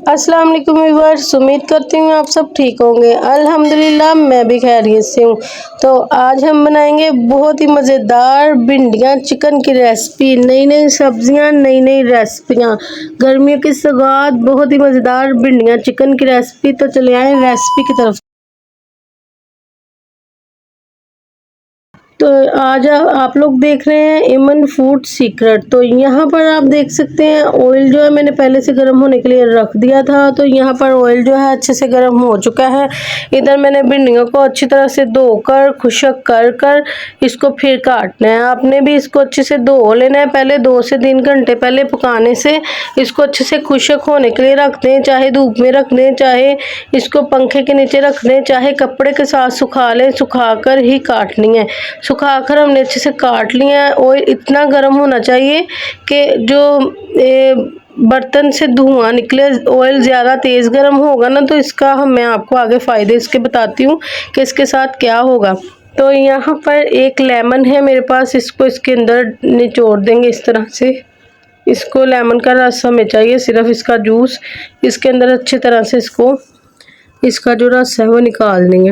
अस्सलाम वालेकुम व्यूअर्स, उम्मीद करती हूँ आप सब ठीक होंगे। अल्हम्दुलिल्लाह मैं भी खैरियत से हूँ। तो आज हम बनाएंगे बहुत ही मज़ेदार भिंडियाँ चिकन की रेसिपी। नई नई सब्जियाँ, नई नई रेसिपियाँ, गर्मियों की सौगात, बहुत ही मज़ेदार भिंडियाँ चिकन की रेसिपी। तो चले आए रेसिपी की तरफ। तो आज आप लोग देख रहे हैं इमन फूड सीक्रेट। तो यहाँ पर आप देख सकते हैं ऑयल जो है मैंने पहले से गर्म होने के लिए रख दिया था। तो यहाँ पर ऑयल जो है अच्छे से गर्म हो चुका है। इधर मैंने भिंडियों को अच्छी तरह से धोकर खुशक कर कर इसको फिर काटना है। आपने भी इसको अच्छे से धो लेना है। पहले 2 से 3 घंटे पहले पकाने से इसको अच्छे से खुशक होने के लिए रख दें। चाहे धूप में रख दें, चाहे इसको पंखे के नीचे रख दें, चाहे कपड़े के साथ सुखा लें। सुखा कर ही काटनी है। सुखाकर हमने अच्छे से काट लिया है। ऑयल इतना गर्म होना चाहिए कि जो बर्तन से धुआं निकले। ऑयल ज़्यादा तेज़ गर्म होगा ना तो इसका मैं आपको आगे फ़ायदे इसके बताती हूँ कि इसके साथ क्या होगा। तो यहाँ पर एक लेमन है मेरे पास, इसको इसके अंदर निचोड़ देंगे इस तरह से। इसको लेमन का रस हमें चाहिए, सिर्फ इसका जूस। इसके अंदर अच्छी तरह से इसका जो रस है वो निकाल देंगे।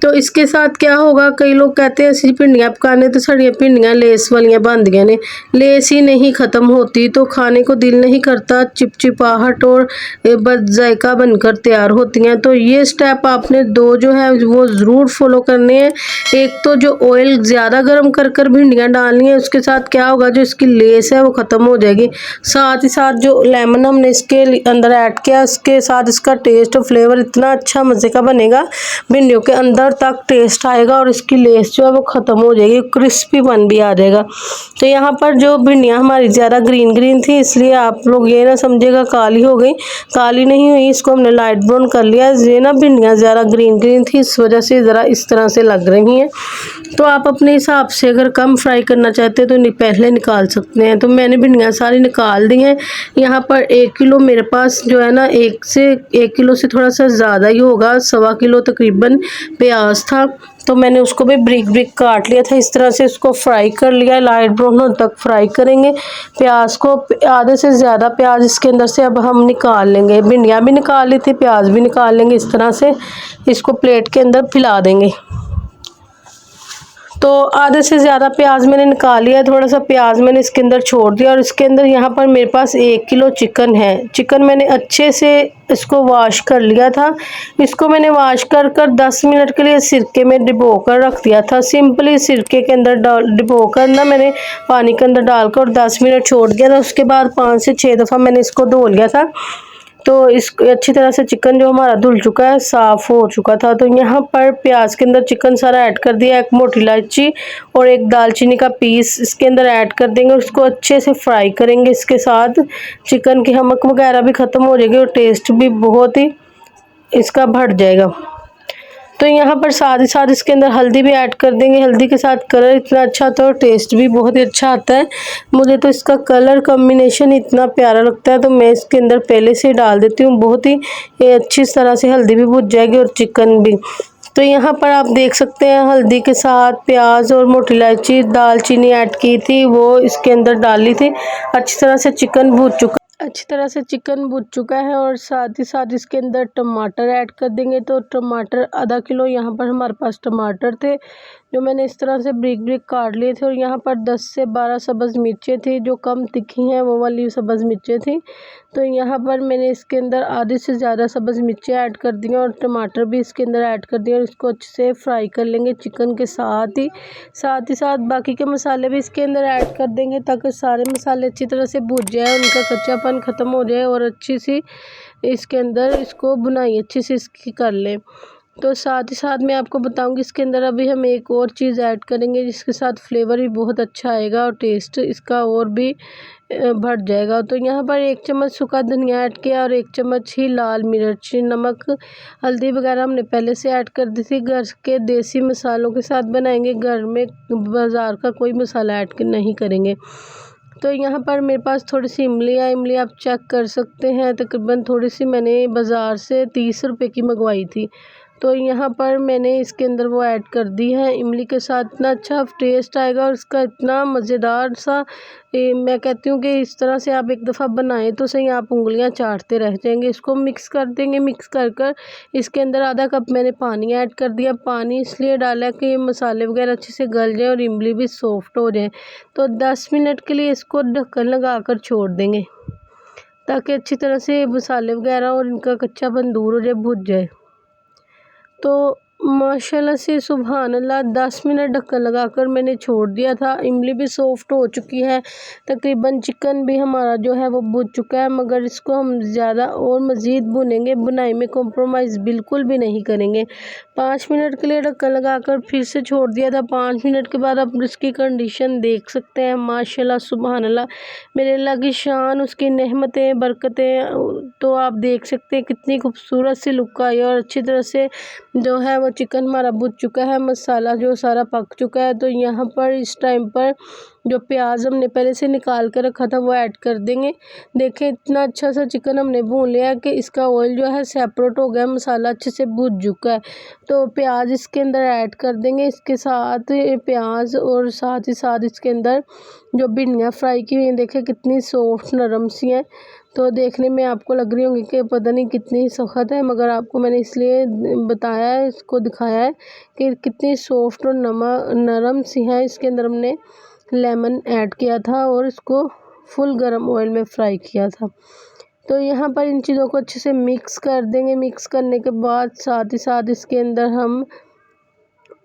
तो इसके साथ क्या होगा, कई लोग कहते हैं ऐसी भिंडियाँ पकाने तो साड़ियाँ भिंडियाँ लेस वालियाँ बनदियाँ ने, लेस ही नहीं ख़त्म होती तो खाने को दिल नहीं करता। चिपचिपाहट और जायका बनकर तैयार होती हैं। तो ये स्टेप आपने 2 जो है वो ज़रूर फॉलो करने हैं। एक तो जो ऑयल ज़्यादा गर्म कर कर भिंडियाँ डालनी है, उसके साथ क्या होगा, जो इसकी लेस है वो ख़त्म हो जाएगी। साथ ही साथ जो लेमन हमने इसके अंदर ऐड किया, इसके साथ इसका टेस्ट और फ्लेवर इतना अच्छा मज़े का बनेगा, भिंडियों के अंदर तक टेस्ट आएगा और इसकी लेस जो है वो ख़त्म हो जाएगी, क्रिस्पी बन भी आ जाएगा। तो यहाँ पर जो भिंडियाँ हमारी ज़्यादा ग्रीन ग्रीन थी, इसलिए आप लोग ये ना समझिएगा काली हो गई, काली नहीं हुई। इसको हमने लाइट ब्राउन कर लिया। ये ना भिंडियाँ ज़्यादा ग्रीन ग्रीन थी, इस वजह से ज़रा इस तरह से लग रही हैं। तो आप अपने हिसाब से अगर कम फ्राई करना चाहते हैं तो पहले निकाल सकते हैं। तो मैंने भिंडियाँ सारी निकाल दी हैं। यहाँ पर 1 किलो मेरे पास जो है ना, 1 किलो से थोड़ा सा ज़्यादा ही होगा, 1.25 किलो तकरीबन प्याज था। तो मैंने उसको भी ब्रिक ब्रिक काट लिया था। इस तरह से इसको फ्राई कर लिया, लाइट ब्राउन होने तक फ्राई करेंगे प्याज को। आधे से ज़्यादा प्याज इसके अंदर से अब हम निकाल लेंगे। भिंडियाँ भी निकाल ली थी, प्याज भी निकाल लेंगे। इस तरह से इसको प्लेट के अंदर फैला देंगे। तो आधे से ज़्यादा प्याज मैंने निकाल लिया है। थोड़ा सा प्याज मैंने इसके अंदर छोड़ दिया और इसके अंदर यहाँ पर मेरे पास 1 किलो चिकन है। चिकन मैंने अच्छे से इसको वॉश कर लिया था। इसको मैंने वॉश कर 10 मिनट के लिए सिरके में डिबो कर रख दिया था। सिंपली सिरके के अंदर डिबो कर ना मैंने पानी के अंदर डालकर और 10 मिनट छोड़ दिया था। उसके बाद 5 से 6 दफ़ा मैंने इसको धो लिया था। तो इस अच्छी तरह से चिकन जो हमारा धुल चुका है, साफ़ हो चुका था। तो यहाँ पर प्याज के अंदर चिकन सारा ऐड कर दिया। 1 मोटी इलायची और 1 दालचीनी का पीस इसके अंदर ऐड कर देंगे। उसको अच्छे से फ्राई करेंगे। इसके साथ चिकन की नमक वगैरह भी ख़त्म हो जाएगी और टेस्ट भी बहुत ही इसका बढ़ जाएगा। तो यहाँ पर साथ ही साथ इसके अंदर हल्दी भी ऐड कर देंगे। हल्दी के साथ कलर इतना अच्छा आता है और टेस्ट भी बहुत ही अच्छा आता है। मुझे तो इसका कलर कॉम्बिनेशन इतना प्यारा लगता है, तो मैं इसके अंदर पहले से ही डाल देती हूँ। बहुत ही अच्छी तरह से हल्दी भी भुज जाएगी और चिकन भी। तो यहाँ पर आप देख सकते हैं हल्दी के साथ प्याज और मोटी इलायची दालचीनी ऐड की थी, वो इसके अंदर डाली थी। अच्छी तरह से चिकन भुज चुका है और साथ ही साथ इसके अंदर टमाटर ऐड कर देंगे। तो टमाटर आधा किलो यहाँ पर हमारे पास टमाटर थे, जो मैंने इस तरह से ब्रिक ब्रिक काट लिए थे। और यहाँ पर 10 से 12 सब्ज़ मिर्चें थी, जो कम तीखी हैं वो वाली सब्ज़ मिर्चें थी। तो यहाँ पर मैंने इसके अंदर आधे से ज़्यादा सब्ज़ मिर्चें ऐड कर दी और टमाटर भी इसके अंदर ऐड कर दिए और इसको अच्छे से फ्राई कर लेंगे चिकन के साथ ही साथ बाकी के मसाले भी इसके अंदर ऐड कर देंगे, ताकि सारे मसाले अच्छी तरह से भुज जाए, उनका कच्चापन ख़त्म हो जाए और अच्छी सी इसके अंदर इसको भुनाई अच्छी से इसकी कर लें। तो साथ ही साथ मैं आपको बताऊंगी इसके अंदर अभी हम एक और चीज़ ऐड करेंगे, जिसके साथ फ्लेवर भी बहुत अच्छा आएगा और टेस्ट इसका और भी बढ़ जाएगा। तो यहाँ पर 1 चम्मच सूखा धनिया ऐड किया और 1 चम्मच ही लाल मिर्च, नमक, हल्दी वगैरह हमने पहले से ऐड कर दी थी। घर के देसी मसालों के साथ बनाएंगे, घर में बाज़ार का कोई मसाला ऐड नहीं करेंगे। तो यहाँ पर मेरे पास थोड़ी सी इमली आप चेक कर सकते हैं, तकरीबन थोड़ी सी मैंने बाज़ार से 30 रुपए की मंगवाई थी। तो यहाँ पर मैंने इसके अंदर वो ऐड कर दी है इमली के साथ। इतना अच्छा टेस्ट आएगा और इसका इतना मज़ेदार सा मैं कहती हूँ कि इस तरह से आप एक दफ़ा बनाएं तो सही, आप उंगलियां चाटते रह जाएंगे। इसको मिक्स कर देंगे। मिक्स कर कर इसके अंदर आधा कप मैंने पानी ऐड कर दिया। पानी इसलिए डाला कि ये मसाले वगैरह अच्छे से गल जाए और इमली भी सॉफ्ट हो जाए। तो 10 मिनट के लिए इसको ढक्कन लगा कर छोड़ देंगे ताकि अच्छी तरह से मसाले वगैरह और इनका कच्चापन दूर हो जाए, भुज जाए। तो माशाल्लाह से सुभान अल्लाह 10 मिनट ढक्कन लगाकर मैंने छोड़ दिया था। इमली भी सॉफ्ट हो चुकी है, तकरीबन चिकन भी हमारा जो है वो भुज चुका है। मगर इसको हम ज़्यादा और मज़ीद भुनेंगे, बुनाई में कॉम्प्रोमाइज़ बिल्कुल भी नहीं करेंगे। 5 मिनट के लिए ढक्कन लगाकर फिर से छोड़ दिया था। 5 मिनट के बाद आप इसकी कंडीशन देख सकते हैं। माशाल्लाह सुभान अल्लाह, मेरे अल्लाह की शान, उसकी नेमतें बरकतें। तो आप देख सकते हैं कितनी खूबसूरत सी लुक आई और अच्छी तरह से जो है वो चिकन हमारा भुज चुका है, मसाला जो सारा पक चुका है। तो यहाँ पर इस टाइम पर जो प्याज हमने पहले से निकाल कर रखा था वो ऐड कर देंगे। देखें इतना अच्छा सा चिकन हमने भून लिया है कि इसका ऑयल जो है सेपरेट हो गया, मसाला अच्छे से भुज चुका है। तो प्याज इसके अंदर ऐड कर देंगे। इसके साथ प्याज और साथ ही साथ इसके अंदर जो भिंडियाँ फ्राई की हुई हैं, देखें कितनी सॉफ्ट नरम सी हैं। तो देखने में आपको लग रही होंगी कि पता नहीं कितनी सख्त है, मगर आपको मैंने इसलिए बताया है, इसको दिखाया है कि कितनी सॉफ्ट और नरम सी है। इसके अंदर हमने लेमन ऐड किया था और इसको फुल गरम ऑयल में फ्राई किया था। तो यहाँ पर इन चीज़ों को अच्छे से मिक्स कर देंगे। मिक्स करने के बाद साथ ही साथ इसके अंदर हम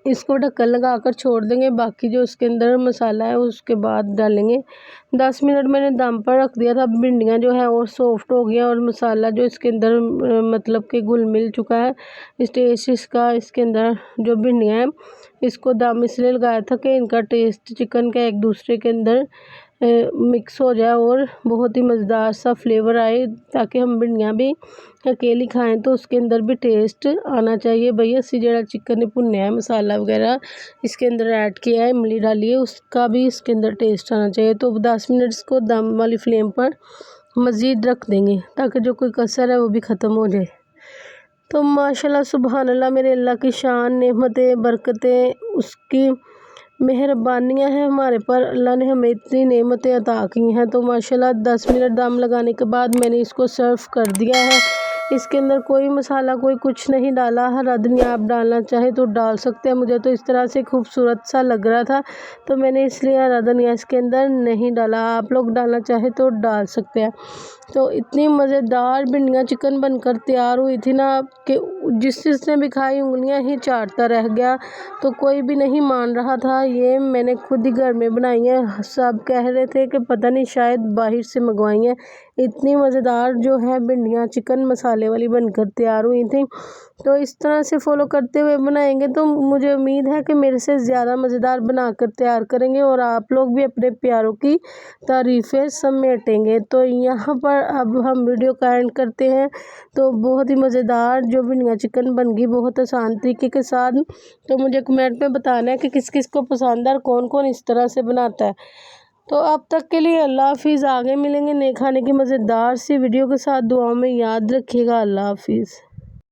इसको ढक्कन लगा कर छोड़ देंगे। बाकी जो इसके अंदर मसाला है उसके बाद डालेंगे। 10 मिनट मैंने दम पर रख दिया था। भिंडियाँ जो है और सॉफ्ट हो गई हैं और मसाला जो इसके अंदर मतलब कि घुल मिल चुका है। इस टेस्ट इसका इसके अंदर जो भिंडियाँ हैं, इसको दम इसलिए लगाया था कि इनका टेस्ट चिकन का एक दूसरे के अंदर मिक्स हो जाए और बहुत ही मज़ेदार सा फ्लेवर आए, ताकि हम भिंडियाँ भी अकेली खाएं तो उसके अंदर भी टेस्ट आना चाहिए। भैया असी जड़ा चिकन भुनया है, मसाला वगैरह इसके अंदर ऐड किया है, इमली डाली है, उसका भी इसके अंदर टेस्ट आना चाहिए। तो 10 मिनट इसको दम वाली फ्लेम पर मज़ीद रख देंगे ताकि जो कोई कसर है वो भी ख़त्म हो जाए। तो माशाल्लाह सुभान अल्लाह, मेरे अल्लाह की शान, नेमतें बरकतें, उसकी मेहरबानियाँ हैं हमारे पर। अल्लाह ने हमें इतनी नेमतें अता की हैं। तो माशाल्लाह 10 मिनट दम लगाने के बाद मैंने इसको सर्व कर दिया है। इसके अंदर कोई मसाला कोई कुछ नहीं डाला। हरा धनिया आप डालना चाहे तो डाल सकते हैं। मुझे तो इस तरह से खूबसूरत सा लग रहा था तो मैंने इसलिए हरा धनिया इसके अंदर नहीं डाला। आप लोग डालना चाहे तो डाल सकते हैं। तो इतनी मज़ेदार भिंडियाँ चिकन बनकर तैयार हुई थी ना कि जिसने भी खाई उंगलियां ही चाटता रह गया। तो कोई भी नहीं मान रहा था। ये मैंने खुद ही घर में बनाई है। सब कह रहे थे कि पता नहीं शायद बाहर से मंगवाई हैं। इतनी मज़ेदार जो है भिंडियाँ चिकन मसाले वाली बनकर तैयार हुई थी। तो इस तरह से फॉलो करते हुए बनाएंगे तो मुझे उम्मीद है कि मेरे से ज़्यादा मज़ेदार बनाकर तैयार करेंगे और आप लोग भी अपने प्यारों की तारीफ़ें समेटेंगे। तो यहाँ पर अब हम वीडियो का एंड करते हैं। तो बहुत ही मज़ेदार जो भिंडियाँ चिकन बन गई, बहुत आसान तरीके के साथ। तो मुझे कमेंट में बताना है कि किस किस को पसंद है और कौन कौन इस तरह से बनाता है। तो अब तक के लिए अल्लाह हाफिज़। आगे मिलेंगे नए खाने की मज़ेदार सी वीडियो के साथ। दुआओं में याद रखिएगा। अल्लाह हाफिज़।